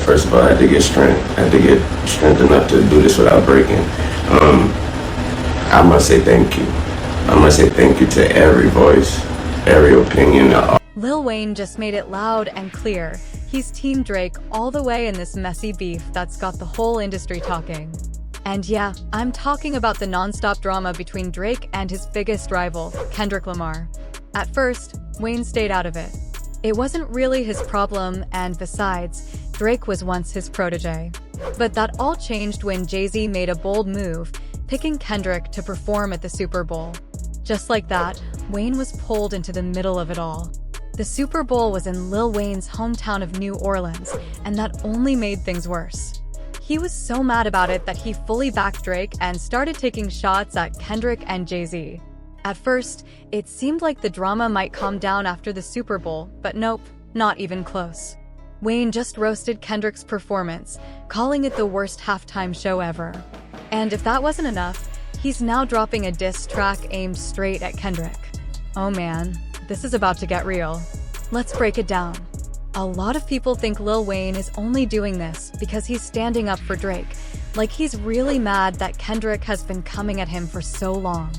First of all, I had to get strength. I had to get strength enough to do this without breaking. I must say thank you. I must say thank you to every voice, every opinion. Lil Wayne just made it loud and clear. He's Team Drake all the way in this messy beef that's got the whole industry talking. And yeah, I'm talking about the non-stop drama between Drake and his biggest rival, Kendrick Lamar. At first, Wayne stayed out of it. It wasn't really his problem, and besides, Drake was once his protege. But that all changed when Jay-Z made a bold move, picking Kendrick to perform at the Super Bowl. Just like that, Wayne was pulled into the middle of it all. The Super Bowl was in Lil Wayne's hometown of New Orleans, and that only made things worse. He was so mad about it that he fully backed Drake and started taking shots at Kendrick and Jay-Z. At first, it seemed like the drama might calm down after the Super Bowl, but nope, not even close. Wayne just roasted Kendrick's performance, calling it the worst halftime show ever. And if that wasn't enough, he's now dropping a diss track aimed straight at Kendrick. Oh man, this is about to get real. Let's break it down. A lot of people think Lil Wayne is only doing this because he's standing up for Drake, like he's really mad that Kendrick has been coming at him for so long.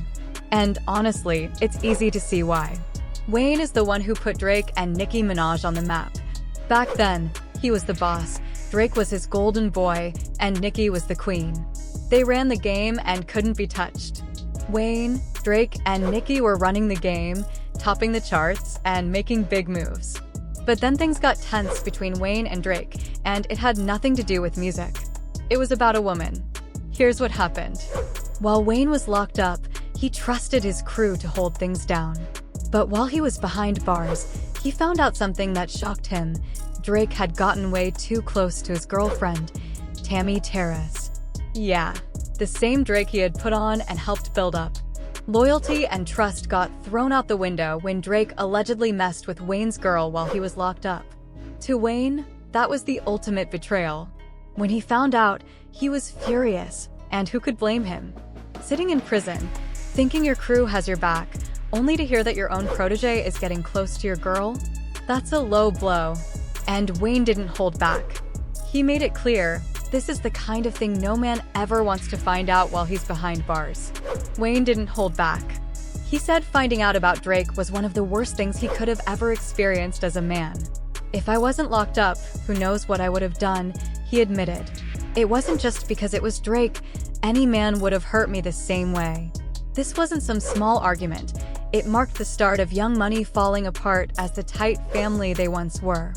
And honestly, it's easy to see why. Wayne is the one who put Drake and Nicki Minaj on the map. Back then, he was the boss, Drake was his golden boy, and Nicki was the queen. They ran the game and couldn't be touched. Wayne, Drake, and Nicki were running the game, topping the charts, and making big moves. But then things got tense between Wayne and Drake, and it had nothing to do with music. It was about a woman. Here's what happened. While Wayne was locked up, he trusted his crew to hold things down. But while he was behind bars, he found out something that shocked him. Drake had gotten way too close to his girlfriend, Tammy Terrace. Yeah, the same Drake he had put on and helped build up. Loyalty and trust got thrown out the window when Drake allegedly messed with Wayne's girl while he was locked up. To Wayne, that was the ultimate betrayal. When he found out, he was furious, and who could blame him? Sitting in prison, thinking your crew has your back, only to hear that your own protege is getting close to your girl? That's a low blow. And Wayne didn't hold back. He made it clear, this is the kind of thing no man ever wants to find out while he's behind bars. Wayne didn't hold back. He said finding out about Drake was one of the worst things he could have ever experienced as a man. If I wasn't locked up, who knows what I would have done, he admitted. It wasn't just because it was Drake, any man would have hurt me the same way. This wasn't some small argument. It marked the start of Young Money falling apart as the tight family they once were.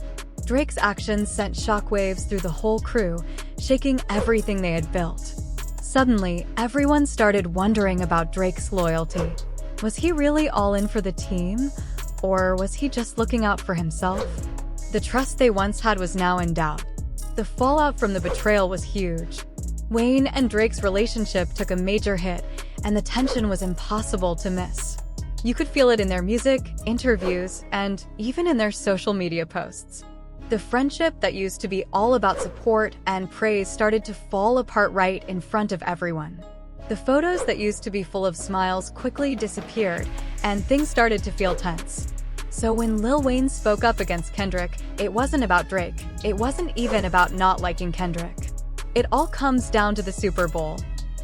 Drake's actions sent shockwaves through the whole crew, shaking everything they had built. Suddenly, everyone started wondering about Drake's loyalty. Was he really all in for the team? Or was he just looking out for himself? The trust they once had was now in doubt. The fallout from the betrayal was huge. Wayne and Drake's relationship took a major hit, and the tension was impossible to miss. You could feel it in their music, interviews, and even in their social media posts. The friendship that used to be all about support and praise started to fall apart right in front of everyone. The photos that used to be full of smiles quickly disappeared, and things started to feel tense. So when Lil Wayne spoke up against Kendrick, it wasn't about Drake. It wasn't even about not liking Kendrick. It all comes down to the Super Bowl.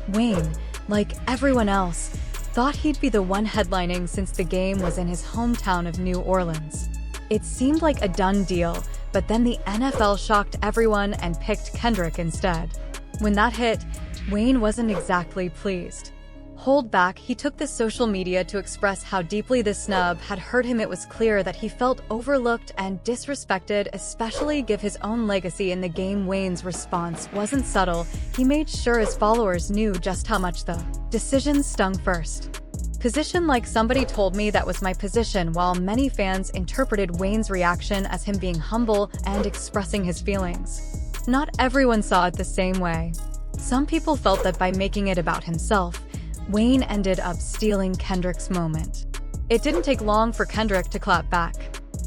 Wayne, like everyone else, thought he'd be the one headlining since the game was in his hometown of New Orleans. It seemed like a done deal, but then the NFL shocked everyone and picked Kendrick instead. When that hit, Wayne wasn't exactly pleased. Hold back, he took to social media to express how deeply the snub had hurt him. It was clear that he felt overlooked and disrespected, especially given his own legacy in the game. Wayne's response wasn't subtle. He made sure his followers knew just how much the decision stung first. Position like somebody told me that was my position, while many fans interpreted Wayne's reaction as him being humble and expressing his feelings. Not everyone saw it the same way. Some people felt that by making it about himself, Wayne ended up stealing Kendrick's moment. It didn't take long for Kendrick to clap back.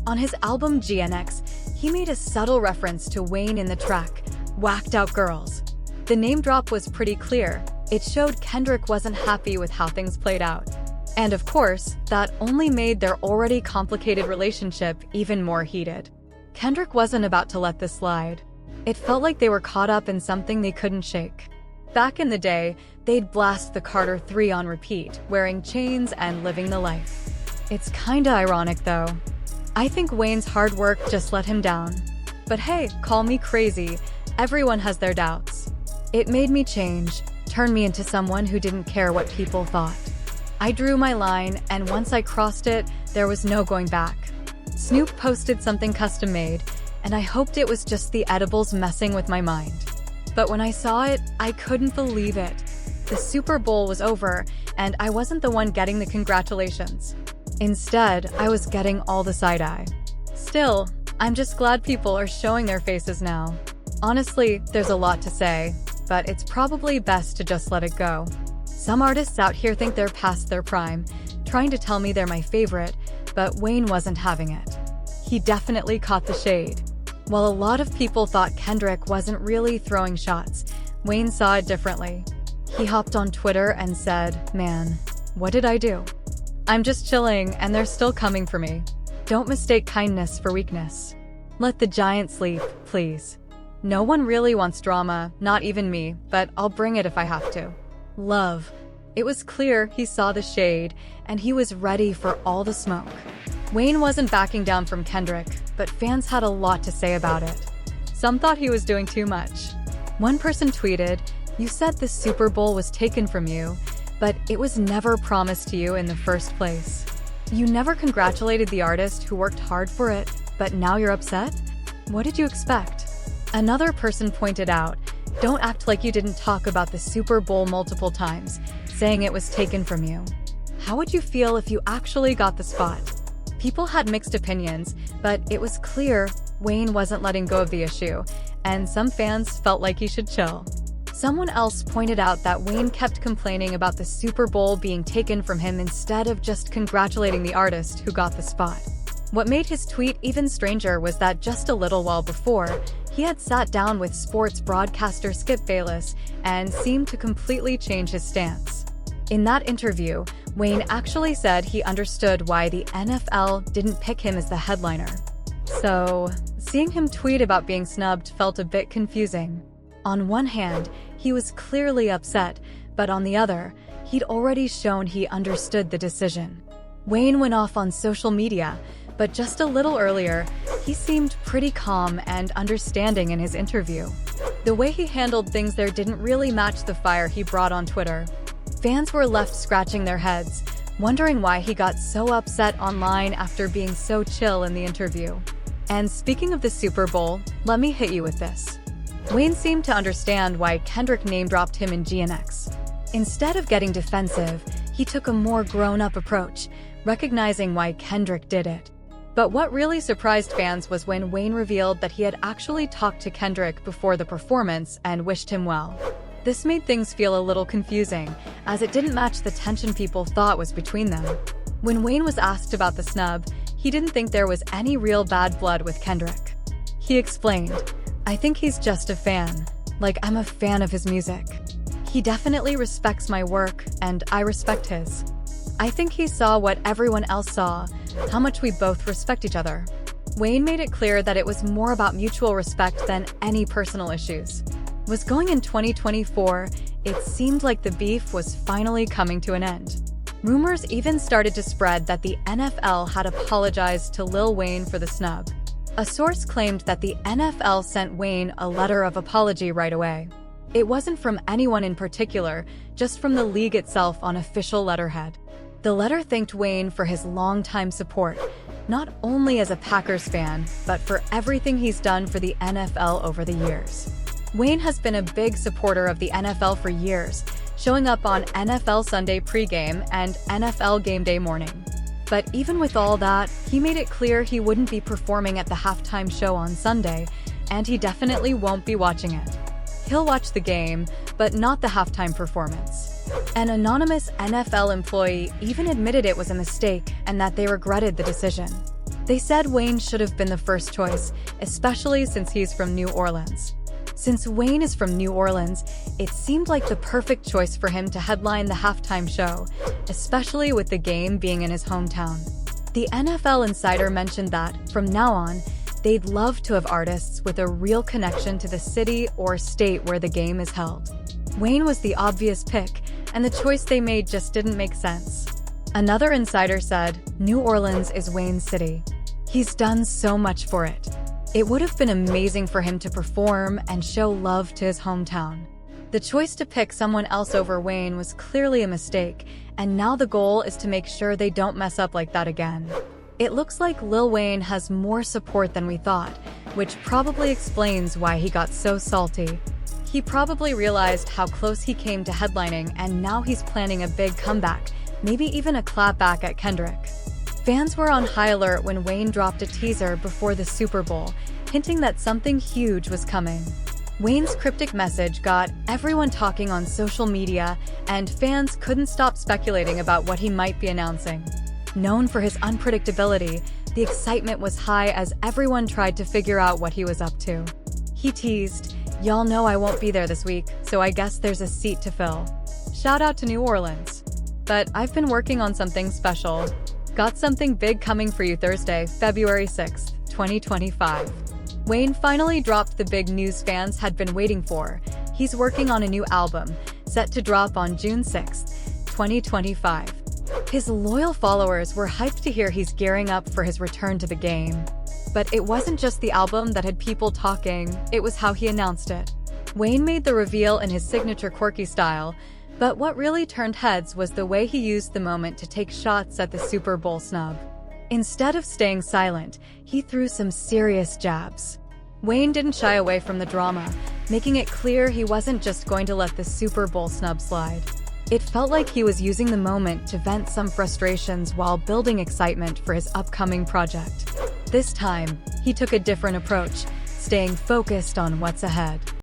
On his album GNX, he made a subtle reference to Wayne in the track, Whacked Out Girls. The name drop was pretty clear. It showed Kendrick wasn't happy with how things played out. And of course, that only made their already complicated relationship even more heated. Kendrick wasn't about to let this slide. It felt like they were caught up in something they couldn't shake. Back in the day, they'd blast the Carter 3 on repeat, wearing chains and living the life. It's kinda ironic though. I think Wayne's hard work just let him down. But hey, call me crazy, everyone has their doubts. It made me change, turned me into someone who didn't care what people thought. I drew my line, and once I crossed it, there was no going back. Snoop posted something custom made, and I hoped it was just the edibles messing with my mind. But when I saw it, I couldn't believe it. The Super Bowl was over, and I wasn't the one getting the congratulations. Instead, I was getting all the side-eye. Still, I'm just glad people are showing their faces now. Honestly, there's a lot to say, but it's probably best to just let it go. Some artists out here think they're past their prime, trying to tell me they're my favorite, but Wayne wasn't having it. He definitely caught the shade. While a lot of people thought Kendrick wasn't really throwing shots, Wayne saw it differently. He hopped on Twitter and said, "Man, what did I do? I'm just chilling and they're still coming for me. Don't mistake kindness for weakness. Let the giant sleep, please. No one really wants drama, not even me, but I'll bring it if I have to. Love." It was clear he saw the shade, and he was ready for all the smoke. Wayne wasn't backing down from Kendrick, but fans had a lot to say about it. Some thought he was doing too much. One person tweeted, "You said the Super Bowl was taken from you, but it was never promised to you in the first place. You never congratulated the artist who worked hard for it, but now you're upset? What did you expect?" Another person pointed out, "Don't act like you didn't talk about the Super Bowl multiple times, saying it was taken from you. How would you feel if you actually got the spot?" People had mixed opinions, but it was clear Wayne wasn't letting go of the issue, and some fans felt like he should chill. Someone else pointed out that Wayne kept complaining about the Super Bowl being taken from him instead of just congratulating the artist who got the spot. What made his tweet even stranger was that just a little while before, he had sat down with sports broadcaster Skip Bayless and seemed to completely change his stance. In that interview, Wayne actually said he understood why the NFL didn't pick him as the headliner. So, seeing him tweet about being snubbed felt a bit confusing. On one hand, he was clearly upset, but on the other, he'd already shown he understood the decision. Wayne went off on social media, but just a little earlier, he seemed pretty calm and understanding in his interview. The way he handled things there didn't really match the fire he brought on Twitter. Fans were left scratching their heads, wondering why he got so upset online after being so chill in the interview. And speaking of the Super Bowl, let me hit you with this. Wayne seemed to understand why Kendrick name-dropped him in GNX. Instead of getting defensive, he took a more grown-up approach, recognizing why Kendrick did it. But what really surprised fans was when Wayne revealed that he had actually talked to Kendrick before the performance and wished him well. This made things feel a little confusing, as it didn't match the tension people thought was between them. When Wayne was asked about the snub, he didn't think there was any real bad blood with Kendrick. He explained, "I think he's just a fan. Like, I'm a fan of his music. He definitely respects my work, and I respect his. I think he saw what everyone else saw, how much we both respect each other." Wayne made it clear that it was more about mutual respect than any personal issues. Was going in 2024, it seemed like the beef was finally coming to an end. Rumors even started to spread that the NFL had apologized to Lil Wayne for the snub. A source claimed that the NFL sent Wayne a letter of apology right away. It wasn't from anyone in particular, just from the league itself on official letterhead. The letter thanked Wayne for his longtime support, not only as a Packers fan, but for everything he's done for the NFL over the years. Wayne has been a big supporter of the NFL for years, showing up on NFL Sunday pregame and NFL game day morning. But even with all that, he made it clear he wouldn't be performing at the halftime show on Sunday, and he definitely won't be watching it. He'll watch the game, but not the halftime performance. An anonymous NFL employee even admitted it was a mistake and that they regretted the decision. They said Wayne should have been the first choice, especially since he's from New Orleans. Since Wayne is from New Orleans, it seemed like the perfect choice for him to headline the halftime show, especially with the game being in his hometown. The NFL insider mentioned that, from now on, They'd love to have artists with a real connection to the city or state where the game is held. Wayne was the obvious pick, and the choice they made just didn't make sense. Another insider said, New Orleans is Wayne's city. He's done so much for it. It would have been amazing for him to perform and show love to his hometown. The choice to pick someone else over Wayne was clearly a mistake, and now the goal is to make sure they don't mess up like that again. It looks like Lil Wayne has more support than we thought, which probably explains why he got so salty. He probably realized how close he came to headlining, and now he's planning a big comeback, maybe even a clapback at Kendrick. Fans were on high alert when Wayne dropped a teaser before the Super Bowl, hinting that something huge was coming. Wayne's cryptic message got everyone talking on social media, and fans couldn't stop speculating about what he might be announcing. Known for his unpredictability, the excitement was high as everyone tried to figure out what he was up to. He teased, "Y'all know I won't be there this week, so I guess there's a seat to fill. Shout out to New Orleans. But I've been working on something special. Got something big coming for you Thursday, February 6th, 2025. Wayne finally dropped the big news fans had been waiting for. He's working on a new album, set to drop on June 6th, 2025. His loyal followers were hyped to hear he's gearing up for his return to the game. But it wasn't just the album that had people talking, it was how he announced it. Wayne made the reveal in his signature quirky style, but what really turned heads was the way he used the moment to take shots at the Super Bowl snub. Instead of staying silent, he threw some serious jabs. Wayne didn't shy away from the drama, making it clear he wasn't just going to let the Super Bowl snub slide. It felt like he was using the moment to vent some frustrations while building excitement for his upcoming project. This time, he took a different approach, staying focused on what's ahead.